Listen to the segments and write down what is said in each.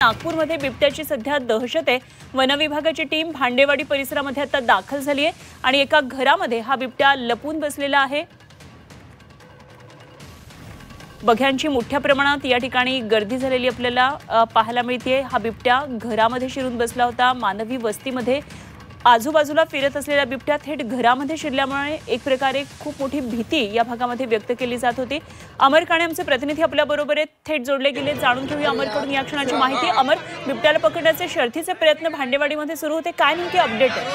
नागपूरमध्ये बिबट्याची सध्या दहशत आहे। वनविभागाची टीम भांडेवाडी परिसरामध्ये आता दाखल झाली आहे आणि एका घरामध्ये हा बिबट्या लपून बसलेला आहे। बघ्यांची मोठ्या प्रमाणात या ठिकाणी गर्दी झालेली आपल्याला पाहायला मिळते। हा बिबट्या घरामध्ये शिरून बसला होता। मानवी वस्तीमध्ये आजूबाजूला फिरत असलेला बिबट्या थेट घरामध्ये शिरल्यामुळे एक प्रकारे खूप मोठी भीती या भागामध्ये व्यक्त केली जात होती। अमर काणे आमचे प्रतिनिधी आपल्या बरोबर आहेत, थेट जोडले गेले। जाणून घेऊया अमरकडून या क्षणाची माहिती। अमर, बिबट्याला पकडण्याचे शर्थीचे प्रयत्न भांडेवाडीमध्ये सुरू होते, काय नेमकी अपडेट आहे?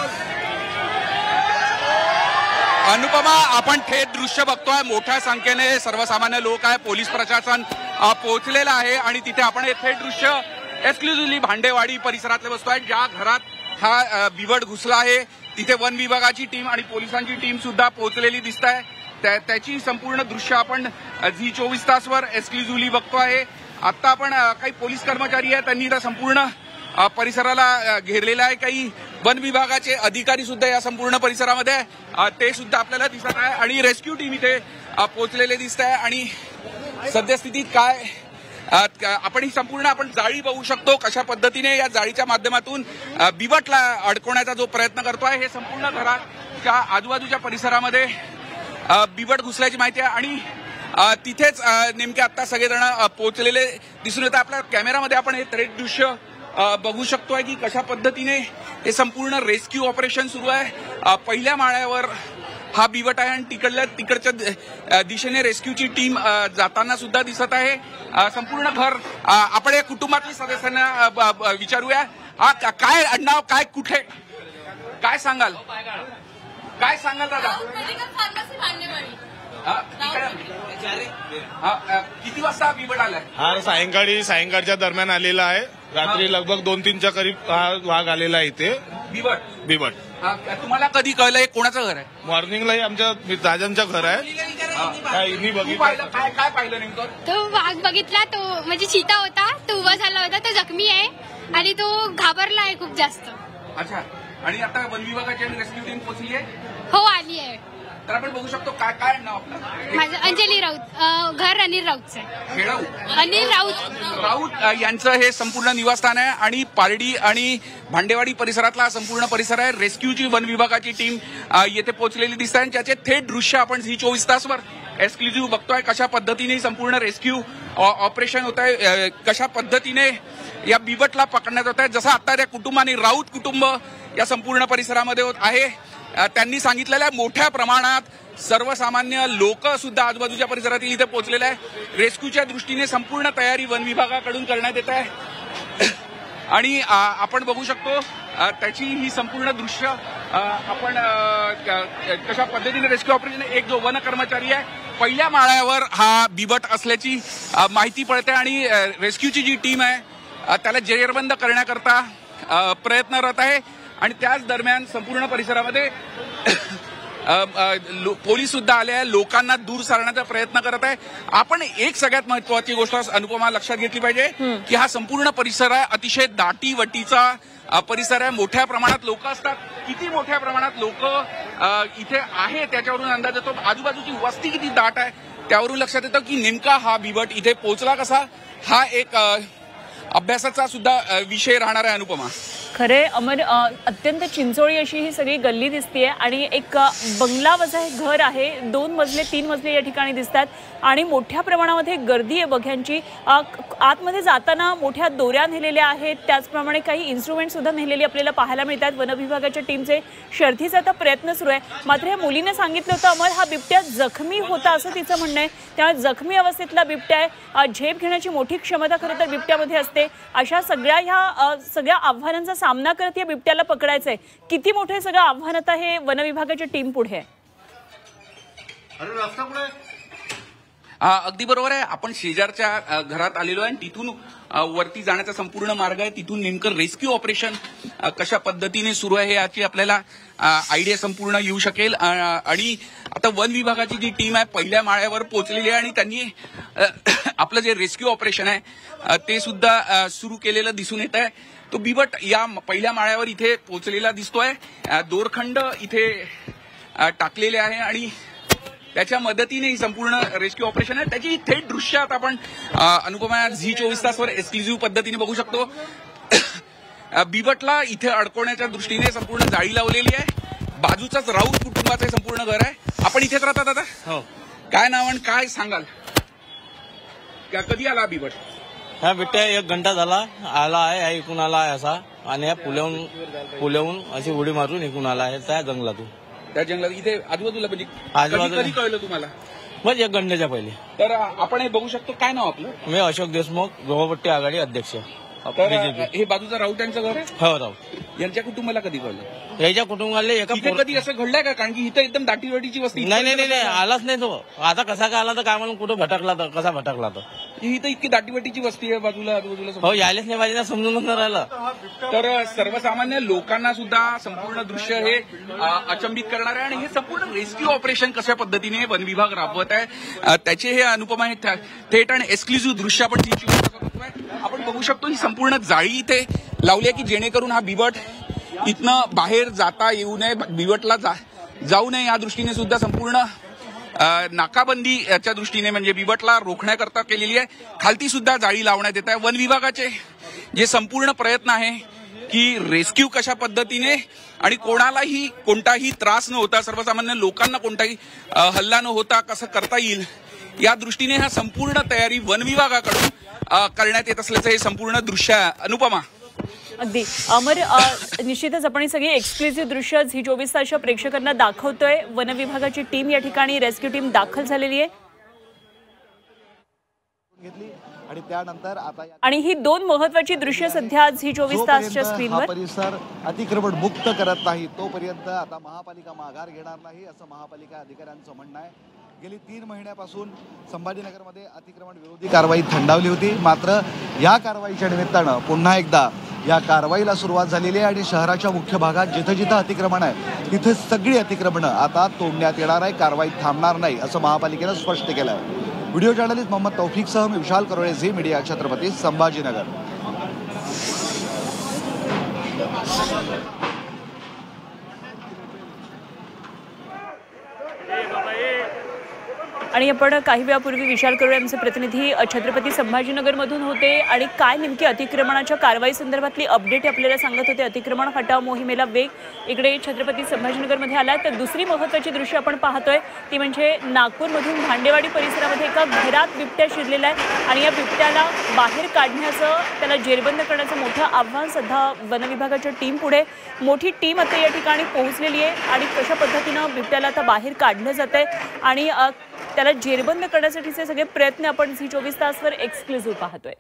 अनुपमा, आपण थेट दृश्य बघतोय। मोठ्या संख्येने सर्वसामान्य लोक आहे, पोलीस प्रशासन पोहोचलेलं आहे आणि तिथे आपण हे थेट दृश्य एक्सक्लुझिव्हली भांडेवाडी परिसरातले बसतोय। ज्या घरात हा बिबट घुसला आहे तिथे वन विभागाची टीम आणि पोलिसांची टीम सुद्धा पोहोचलेली दिसत आहे। त्याची संपूर्ण दृश्य आपण झी 24 तासवर एक्सक्लुझिव्हली बघतोय। आता आपण काही पोलीस कर्मचारी आहेत, त्यांनी संपूर्ण परिसराला घेरलेला आहे। काही वन विभागाचे अधिकारी सुद्धा या संपूर्ण परिसरामध्ये ते सुद्धा आपल्याला दिसत आहे आणि रेस्क्यू टीम इथे पोहोचलेले दिसत आहे। आणि सद्यस्थितीत काय आपण ही संपूर्ण जाळी बघू शकतो, कशा पद्धतीने या जाळीच्या माध्यमातून बिबटला अडकवण्याचा जो प्रयत्न करतोय। हे संपूर्ण घराच्या आजूबाजूच्या परिसरामध्ये बिबट घुसल्याची माहिती आहे आणि तिथेच नेमके आता सगळेजण पोहोचलेले दिसून येतात। आपल्या कॅमेरामध्ये आपण हे थेट दृश्य बघू शकतोय की कशा पद्धतीने हे संपूर्ण रेस्क्यू ऑपरेशन सुरू आहे। पहिल्या माळ्यावर हा बिबट आहे आणि तिकडच्या दिशेने रेस्क्यूची टीम जाताना सुद्धा दिसत आहे। संपूर्ण घर आपण या कुटुंबातील सदस्यांना विचारूया, काय आडनाव, काय कुठे, काय सांगाल दादा? किती वाजता बिबट आलाय? हा सायंकाळच्या दरम्यान आलेला आहे। रात्री लगभग 2-3च्या करीब हा वाघ आलेला आहे इथे बिबट। तुम्हाला कधी कळलंय कोणाचं घर आहे? मॉर्निंगलाही आमच्या दादांचं घर आहे। काय पाहिलं नेमकं? तो वाघ बघितला, तो म्हणजे चिता होता, तो उभा झाला होता, तो जखमी आहे आणि तो घाबरला आहे खूप जास्त। अच्छा, आणि आता वन विभागाची रेस्क्यू टीम पोहोचली आहे? हो, आली आहे। तर आपण बघू शकतो काय नाव आपलं? माझं अंजली राऊत, घर अनिल राऊतचं आहे। अनिल राऊत यांचं हे संपूर्ण निवासस्थान आहे आणि पारडी आणि भांडेवाडी परिसरातला संपूर्ण परिसर आहे। रेस्क्यूची वन विभागाची टीम येथे पोहोचलेली दिसत आहे। त्याचे थेट दृश्य आपण झी 24 तासवर एक्सक्लुझिव्ह बघतोय। कशा पद्धतीने संपूर्ण रेस्क्यू ऑपरेशन होत आहे, कशा पद्धतीने या बिबटला पकडण्यात होत आहे। जसं आता त्या कुटुंबाने, राऊत कुटुंब या संपूर्ण परिसरामध्ये होत आहे, त्यांनी सांगितलेल्या मोठ्या प्रमाणात सर्वसामान्य लोक सुद्धा आजूबाजूच्या परिसरातील इथे पोहोचलेले आहे। रेस्क्यूच्या दृष्टीने संपूर्ण तयारी वन विभागाकडून करण्यात येत आहे आणि आपण बघू शकतो त्याची ही संपूर्ण दृश्य आपण कशा पद्धतीने रेस्क्यू ऑपरेशन। एक जो वन कर्मचारी आहे, पहिल्या माळ्यावर हा बिबट असल्याची माहिती पडते आणि रेस्क्यूची जी टीम आहे त्याला जेरबंद करण्याकरता प्रयत्नरत आहे आणि त्याच दरम्यान संपूर्ण परिसरामध्ये पोलीस सुद्धा आले आहे, लोकांना दूर सारण्याचा प्रयत्न करत आहे। आपण एक सगळ्यात महत्वाची गोष्ट अनुपमा लक्षात घेतली पाहिजे की हा संपूर्ण परिसर आहे अतिशय दाटीवटीचा परिसर आहे। मोठ्या प्रमाणात लोक असतात, किती मोठ्या प्रमाणात लोक इथे आहे त्याच्यावरून अंदाज येतो। आजूबाजूची वस्ती किती दाट आहे त्यावरून लक्षात येतं की नेमका हा बिबट इथे पोहोचला कसा, हा एक अभ्यासाचा सुद्धा विषय राहणार आहे। अनुपमा, खरे अमर, अत्यंत चिंचोळी अशी ही सगळी गल्ली दिसतेय आणि एक बंगला वजा हे घर आहे, 2 मजले 3 मजले या ठिकाणी दिसतात आणि मोठ्या प्रमाणामध्ये गर्दी आहे बघ्यांची। आतमध्ये जाताना मोठ्या दोऱ्या नेलेल्या आहेत, त्याचप्रमाणे काही इन्स्ट्रुमेंट सुद्धा नेलेली आपल्याला पाहायला मिळतात। वन विभागाच्या टीमचे शर्थीचा आता प्रयत्न सुरू आहे। मात्र या मुलीने सांगितलं होतं अमर, हा बिबट्या जखमी होता असं तिचं म्हणणं आहे। त्यामुळे जखमी अवस्थेतला बिबट्या आहे, झेप घेण्याची मोठी क्षमता खरं तर बिबट्यामध्ये असते। अशा सगळ्या आव्हानांचा सामना करत या बिबट्याला पकडायचंय। किती मोठे सगळं आव्हान आता हे वन विभागाची टीम पुढे आहे? अगदी बरोबर आहे। आपण शेजारच्या घरात आलेलो आहे आणि तिथून वरती जाण्याचा संपूर्ण मार्ग आहे। तिथून नेमकं रेस्क्यू ऑपरेशन कशा पद्धतीने सुरू आहे याची आपल्याला आयडिया संपूर्ण येऊ शकेल। आणि आता वन विभागाची जी टीम आहे पहिल्या माळ्यावर पोहोचलेली आहे आणि त्यांनी आपलं जे रेस्क्यू ऑपरेशन आहे ते सुद्धा सुरू केलेलं दिसून येत आहे। तो बिबट या पहिल्या माळ्यावर इथे पोहोचलेला दिसतोय। दोरखंड इथे टाकलेले आहे आणि त्याच्या मदतीने ही संपूर्ण रेस्क्यू ऑपरेशन आहे. त्याची थेट दृश्य आता आपण अनुपमा झी 24 तासवर एक्सक्लुझिव्ह पद्धतीने बघू शकतो. बिबटला इथे अडकवण्याच्या दृष्टीने संपूर्ण जाळी लावलेली आहे. बाजूचाच राऊत कुटुंबाचं संपूर्ण घर आहे. आपण इथेच राहतात आता? हो. काय नाव आणि काय सांगाल? कधी आला बिबट? ह्या बिबट्या 1 घंटा झाला आला आहे. इकून आला आहे असा आणि ह्या पुल्याहून अशी उडी मारून इकून आला आहे त्या जंगलातून. त्या जंगलात इथे आजूबाजूला म्हणजे आजूबाजूला कधी कळलं तुम्हाला? म्हणजे 1 घंट्याच्या पहिले. तर आपण हे बघू शकतो. काय नाव आपलं? मी अशोक देशमुख, गृहपट्टी आघाडी अध्यक्ष. तर बीजेपी. हे बाजूचा राऊत यांचं घर आहे? हो राऊत. यांच्या कुटुंबाला कधी कळलं? याच्या कुटुंबाले इथे कधी असं घडलंय का? कारण की इथं एकदम दाटीवाटीची वस्ती. नाही आलाच नाही तो. आता कसा काय आला तर काय म्हणून कुठं भटकला तर कसा भटकला तर. इथं इतकी दाटीवाटीची वस्ती आहे बाजूला आजूबाजूला. हो यायलाच नाही पाहिजे ना, समजूनच नाही राहिलं. तर सर्वसामान्य लोकांना सुद्धा संपूर्ण दृश्य हे अचंबित करणार आहे. आणि हे संपूर्ण रेस्क्यू ऑपरेशन कशा पद्धतीने वन विभाग राबवत आहे त्याचे हे अनुपमा हे थेट आणि एक्सक्लुझिव्ह दृश्य आपण आपण बघू शकतो. ही संपूर्ण जाळी इथे लावली आहे की जेणेकरून हा बिबट इथनं बाहेर जाता येऊ नये, बिबटला जाऊ नये या दृष्टीने सुद्धा संपूर्ण नाकाबंदी याच्या दृष्टीने म्हणजे बिबटला रोखण्याकरता केलेली आहे. खालती सुद्धा जाळी लावण्यात येत आहे. वन विभागाचे जे संपूर्ण प्रयत्न आहे की रेस्क्यू कशा पद्धतीने आणि कोणालाही कोणताही त्रास न होता, सर्वसामान्य लोकांना कोणताही हल्ला न होता कसं करता येईल या दृष्टीने हा संपूर्ण तयारी वन विभागाकडून करण्यात येत असल्याचं हे संपूर्ण दृश्य आहे. अनुपमा. अगदी अमर, निश्चितच आपण ही सगळी एक्सक्लुझिव्ह दृश्य झी 24 तासच्या प्रेक्षकांना दाखवतोय. वन विभागाची टीम या ठिकाणी, रेस्क्यू टीम दाखल झालेली आहे आणि त्यानंतर आता आणि ही 2 महत्वाची दृश्य सध्या झी 24 तासच्या स्क्रीनवर. परिसर अतिक्रमण मुक्त करत नाही तोपर्यंत आता महापालिका माघार घेणार नाही असं महापालिका अधिकाऱ्यांचं म्हणणं आहे. गेली 3 महिन्यापासून संभाजीनगरमध्ये अतिक्रमण विरोधी कारवाई थंडावली होती. मात्र या कारवाईच्या निमित्तानं पुन्हा एकदा या कारवाईला सुरुवात झालेली आहे आणि शहराच्या मुख्य भागात जिथं जिथं अतिक्रमण आहे तिथे सगळी अतिक्रमणं आता तोडण्यात येणार आहे. कारवाई थांबणार नाही असं महापालिकेनं स्पष्ट केलं आहे. व्हिडिओ जर्नलिस्ट मोहम्मद तौफिकसह मी विशाल करोळे, झी मीडिया, छत्रपती संभाजीनगर. आणि आपण काही वेळापूर्वी विशाल करोळे आमचे प्रतिनिधी छत्रपती संभाजीनगरमधून होते आणि काय नेमकी अतिक्रमणाच्या कारवाई संदर्भातली अपडेट आपल्याला सांगत होते. अतिक्रमण हटाव मोहिमेला वेग इकडे छत्रपती संभाजीनगरमध्ये आला. तर दुसरी महत्त्वाची दृश्य आपण पाहतोय ती म्हणजे नागपूरमधून भांडेवाडी परिसरामध्ये एका घरात बिबट्या शिरलेला आहे आणि या बिबट्याला बाहेर काढण्याचं, त्याला जेरबंद करण्याचं मोठं आव्हान सध्या वन विभागाच्या टीम पुढे. मोठी टीम आता या ठिकाणी पोहोचलेली आहे आणि कशा पद्धतीनं बिबट्याला आता बाहेर काढलं जात आहे आणि त्याला जेरबंद करण्यासाठीचे सगळे प्रयत्न आपण झी 24 तासवर एक्सक्लुझिव्ह पाहतोय.